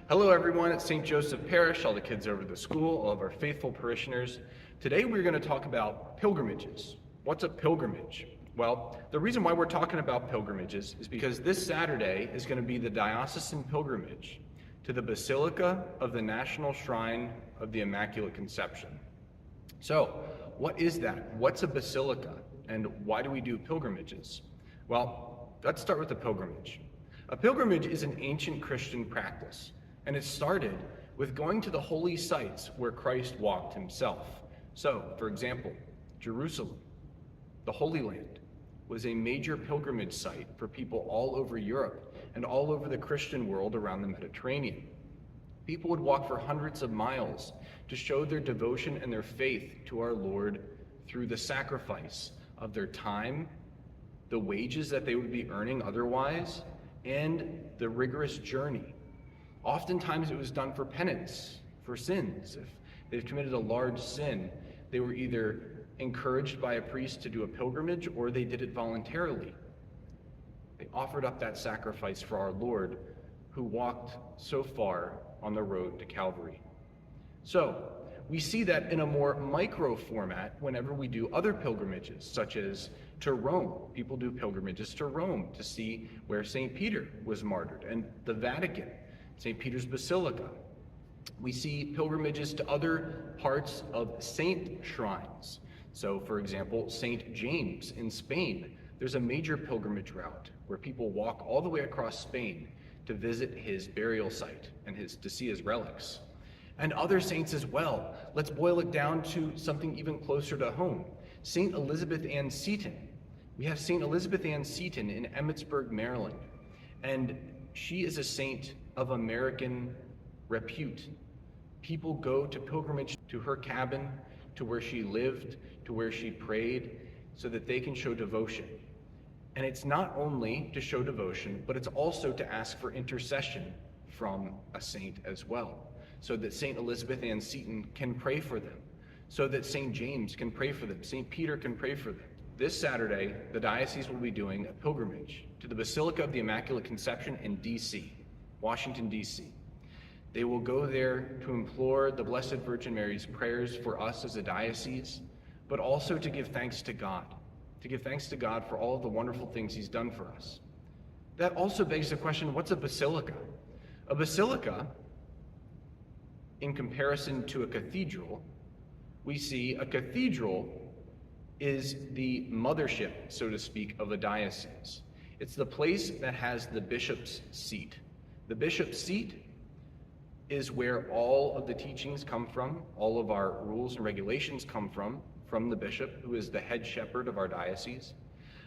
Hello everyone at St. Joseph Parish, all the kids over at the school, all of our faithful parishioners. Today we're going to talk about pilgrimages. What's a pilgrimage? Well, the reason why we're talking about pilgrimages is because this Saturday is going to be the diocesan pilgrimage to the Basilica of the National Shrine of the Immaculate Conception. So, what is that? What's a basilica? And why do we do pilgrimages? Well, let's start with the pilgrimage. A pilgrimage is an ancient Christian practice, and it started with going to the holy sites where Christ walked himself. So, for example, Jerusalem, the Holy Land, was a major pilgrimage site for people all over Europe and all over the Christian world around the Mediterranean. People would walk for hundreds of miles to show their devotion and their faith to our Lord through the sacrifice of their time, the wages that they would be earning otherwise, and the rigorous journey. Oftentimes it was done for penance, for sins. If they've committed a large sin, they were either encouraged by a priest to do a pilgrimage or they did it voluntarily. They offered up that sacrifice for our Lord, who walked so far on the road to Calvary. So, we see that in a more micro format whenever we do other pilgrimages, such as to Rome. People do pilgrimages to Rome to see where St. Peter was martyred, and the Vatican, St. Peter's Basilica. We see pilgrimages to other parts of saint shrines. So, for example, St. James in Spain, there's a major pilgrimage route where people walk all the way across Spain to visit his burial site and to see his relics. And other saints as well. Let's boil it down to something even closer to home. St. Elizabeth Ann Seton. We have St. Elizabeth Ann Seton in Emmitsburg, Maryland. And she is a saint of American repute. People go to pilgrimage to her cabin, to where she lived, to where she prayed, so that they can show devotion. And it's not only to show devotion, but it's also to ask for intercession from a saint as well, so that St. Elizabeth Ann Seton can pray for them, so that St. James can pray for them, St. Peter can pray for them. This Saturday, the diocese will be doing a pilgrimage to the Basilica of the Immaculate Conception in D.C., Washington, D.C. They will go there to implore the Blessed Virgin Mary's prayers for us as a diocese, but also to give thanks to God for all of the wonderful things he's done for us. That also begs the question, what's a basilica? A basilica, in comparison to a cathedral, we see a cathedral is the mothership, so to speak, of a diocese. It's the place that has the bishop's seat. The bishop's seat is where all of the teachings come from, all of our rules and regulations come from the bishop, who is the head shepherd of our diocese.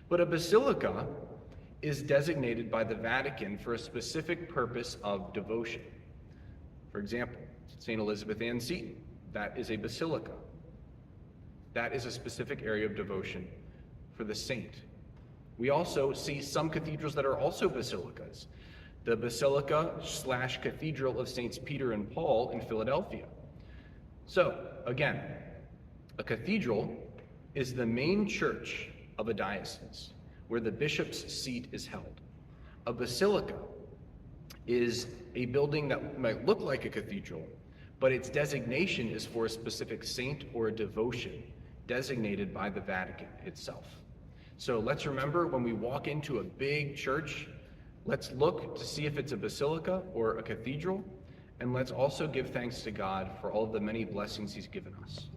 But a basilica is designated by the Vatican for a specific purpose of devotion. For example, St. Elizabeth Ann Seton, that is a basilica. That is a specific area of devotion for the saint. We also see some cathedrals that are also basilicas. The Basilica/Cathedral of Saints Peter and Paul in Philadelphia. So, again, a cathedral is the main church of a diocese where the bishop's seat is held. A basilica is a building that might look like a cathedral, but its designation is for a specific saint or a devotion designated by the Vatican itself. So let's remember, when we walk into a big church, let's look to see if it's a basilica or a cathedral, and let's also give thanks to God for all of the many blessings he's given us.